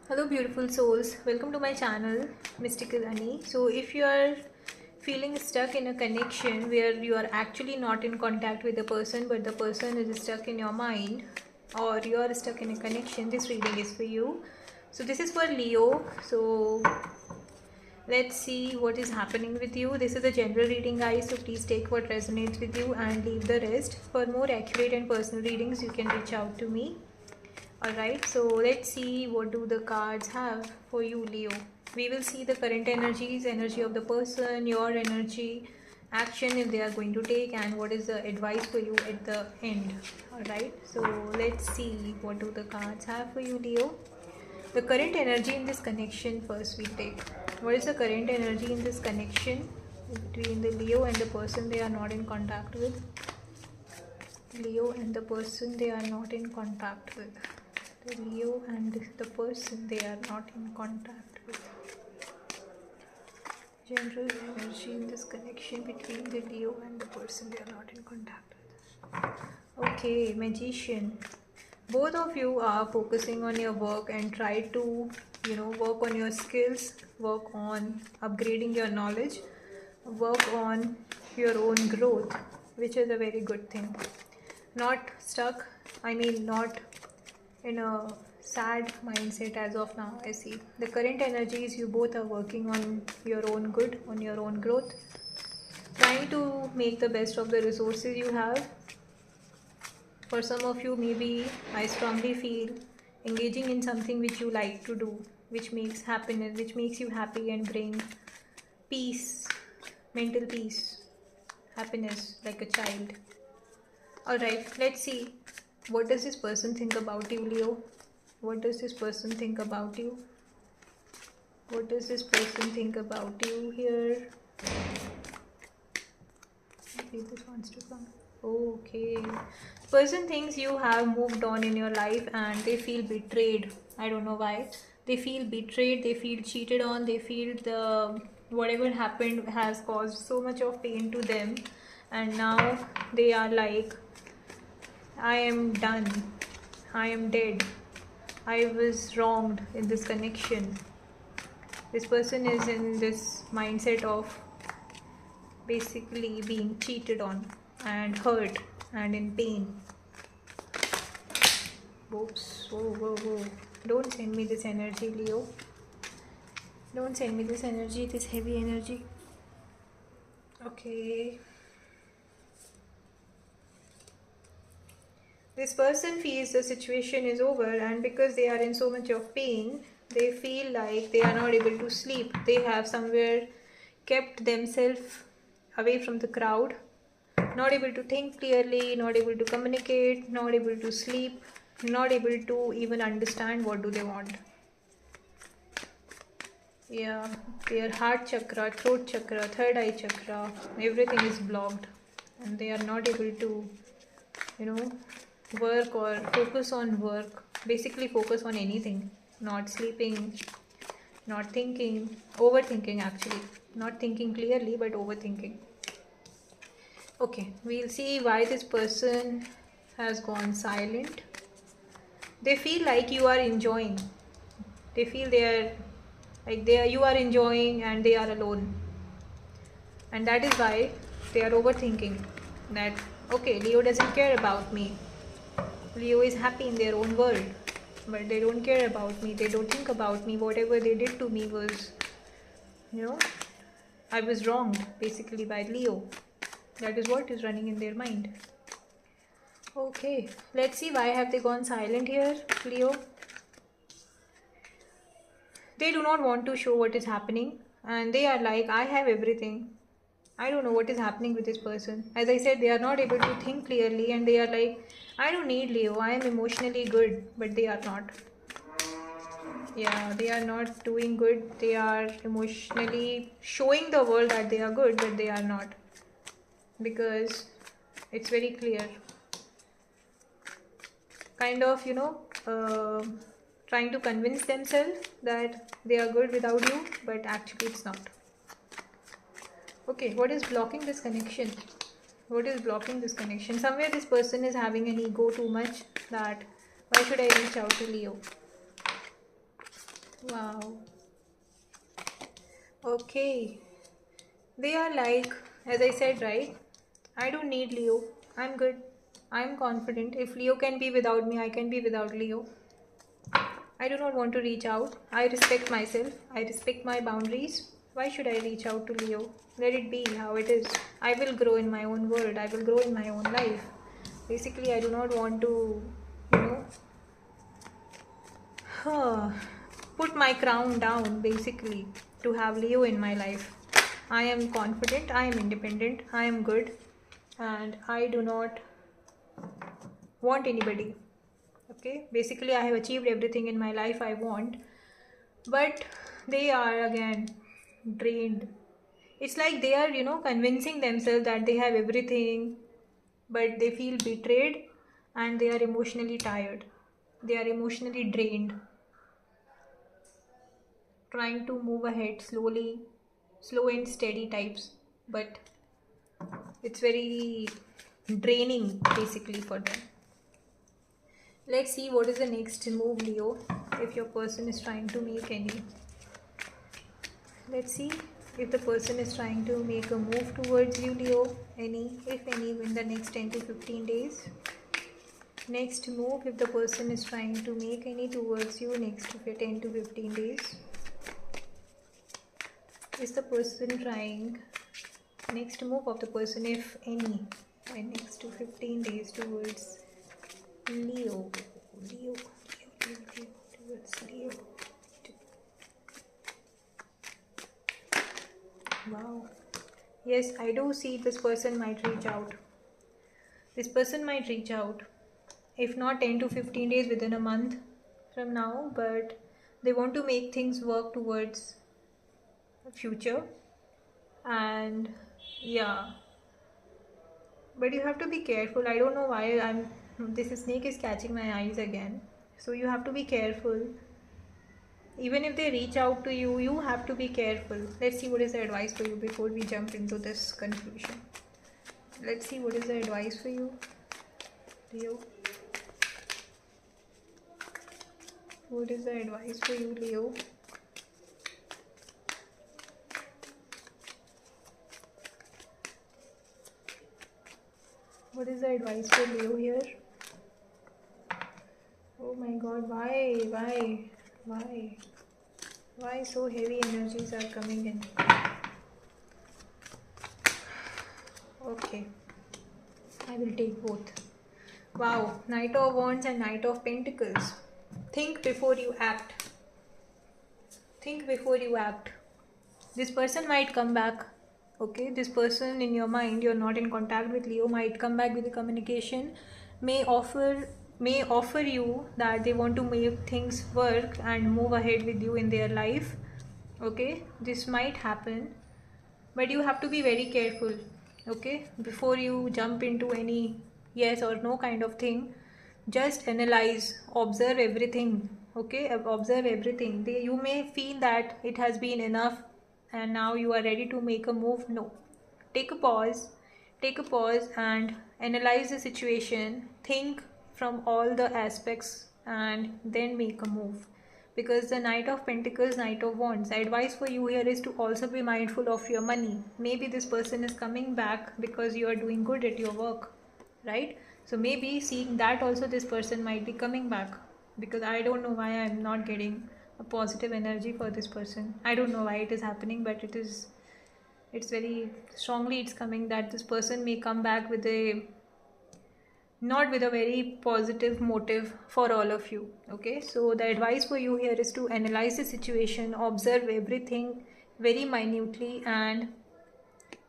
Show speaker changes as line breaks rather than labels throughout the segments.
Hello beautiful souls, welcome to my channel Mystical Ani. So if you are feeling stuck in a connection where you are actually not in contact with the person but the person is stuck in your mind, or you are stuck in a connection, this reading is for you. So this is for Leo. So let's see what is happening with you. This is a general reading, guys, so please take what resonates with you and leave the rest. For more accurate and personal readings you can reach out to me. Alright, so let's see what do the cards have for you, Leo. We will see the current energies, energy of the person, your energy, action if they are going to take, and what is the advice for you at the end. Alright, so let's see what do the cards have for you, Leo. The current energy in this connection first we take. What is the current energy in this connection between the Leo and the person they are not in contact with? Leo and the person they are not in contact with. The Leo and the person they are not in contact with. General energy in this connection between the Leo and the person they are not in contact with. Okay, Magician. Both of you are focusing on your work and try to, work on your skills, work on upgrading your knowledge, work on your own growth, which is a very good thing. Not stuck, not in a sad mindset as of now. I see the current energies, you both are working on your own good, on your own growth, trying to make the best of the resources you have. For some of you, maybe I strongly feel engaging in something which you like to do, which makes happiness, which makes you happy and bring peace, mental peace, happiness, like a child. Alright, let's see. What does this person think about you, Leo? What does this person think about you? What does this person think about you here? Maybe this wants to come. Okay. Person thinks you have moved on in your life and they feel betrayed. I don't know why. They feel betrayed, they feel cheated on, they feel the whatever happened has caused so much of pain to them, and now they are like, I am done. I am dead. I was wronged in this connection. This person is in this mindset of basically being cheated on and hurt and in pain. Oops. Whoa. Don't send me this energy, Leo. Don't send me this energy, this heavy energy. Okay. This person feels the situation is over, and because they are in so much of pain, they feel like they are not able to sleep. They have somewhere kept themselves away from the crowd, not able to think clearly, not able to communicate, not able to sleep, not able to even understand what do they want. Yeah, their heart chakra, throat chakra, third eye chakra, everything is blocked, and they are not able to, work or focus on work, basically focus on anything, not sleeping, not thinking, overthinking actually, not thinking clearly but overthinking. Okay, we'll see why this person has gone silent. They feel like you are enjoying. They feel you are enjoying and they are alone. And that is why they are overthinking that, okay, Leo doesn't care about me. Leo is happy in their own world, but they don't care about me. They don't think about me. Whatever they did to me was, I was wronged basically by Leo. That is what is running in their mind. Okay, let's see why have they gone silent here, Leo. They do not want to show what is happening, and they are like, I have everything. I don't know what is happening with this person. As I said, they are not able to think clearly, and they are like, I don't need Leo. I am emotionally good, but they are not. Yeah, they are not doing good. They are emotionally showing the world that they are good, but they are not, because it's very clear. Kind of, trying to convince themselves that they are good without you, but actually it's not. Okay, what is blocking this connection? What is blocking this connection? Somewhere this person is having an ego too much, that why should I reach out to Leo? Wow. Okay. They are like, as I said, right? I don't need Leo. I'm good. I'm confident. If Leo can be without me, I can be without Leo. I do not want to reach out. I respect myself. I respect my boundaries. Why should I reach out to Leo? Let it be how it is. I will grow in my own world. I will grow in my own life. Basically, I do not want to, you know, put my crown down basically to have Leo in my life. I am confident. I am independent. I am good. And I do not want anybody. Okay, basically, I have achieved everything in my life I want, but they are again drained. It's like they are, convincing themselves that they have everything, but they feel betrayed and they are emotionally tired. They are emotionally drained, trying to move ahead slowly, slow and steady types, but it's very draining basically for them. Let's see what is the next move, Leo, if your person is trying to make any. Let's see if the person is trying to make a move towards you, Leo, if any, in the next 10 to 15 days. Next move, if the person is trying to make any towards you next 10 to 15 days. Is the person trying, next move of the person, if any, in next to 15 days towards Leo. Leo, towards Leo. Wow. Yes, I do see this person might reach out. This person might reach out. If not 10 to 15 days, within a month from now, but they want to make things work towards the future. And yeah, but you have to be careful. I don't know why this snake is catching my eyes again. So you have to be careful. Even if they reach out to you, you have to be careful. Let's see what is the advice for you before we jump into this conclusion. Let's see what is the advice for you, Leo. What is the advice for you, Leo? What is the advice for Leo here? Oh my god, why? Why so heavy energies are coming in? Okay, I will take both. Wow, Knight of Wands and Knight of Pentacles. Think before you act. Think before you act. This person might come back. Okay, this person in your mind, you're not in contact with Leo, might come back with a communication, may offer you that they want to make things work and move ahead with you in their life. Okay, this might happen, but you have to be very careful. Okay, before you jump into any yes or no kind of thing, just analyze, observe everything. Okay, observe everything. You may feel that it has been enough and now you are ready to make a move. No, take a pause, and analyze the situation, think from all the aspects and then make a move. Because the Knight of Pentacles, Knight of Wands, the advice for you here is to also be mindful of your money. Maybe this person is coming back because you are doing good at your work, right? So maybe seeing that also, this person might be coming back, because I don't know why I'm not getting a positive energy for this person. I don't know why it is happening, but it's very strongly it's coming that this person may come back with a, not with a very positive motive for all of you. Okay, so the advice for you here is to analyze the situation, observe everything very minutely, and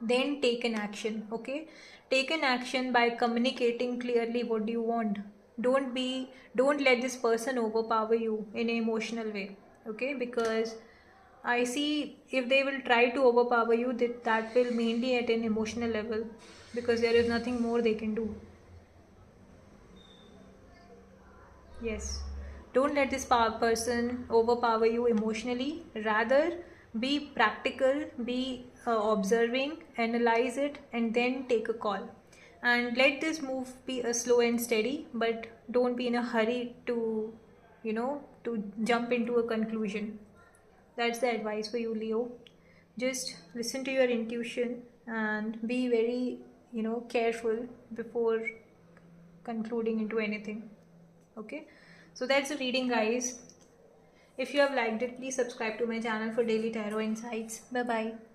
then take an action. Okay, take an action by communicating clearly what do you want. Don't let this person overpower you in an emotional way. Okay, because I see if they will try to overpower you, that will mainly at an emotional level, because there is nothing more they can do. Yes. Don't let this person overpower you emotionally. Rather, be practical, be observing, analyze it, and then take a call. And let this move be a slow and steady, but don't be in a hurry to, to jump into a conclusion. That's the advice for you, Leo. Just listen to your intuition and be very, careful before concluding into anything. Okay, so that's the reading, guys. If you have liked it, please subscribe to my channel for daily tarot insights. Bye bye.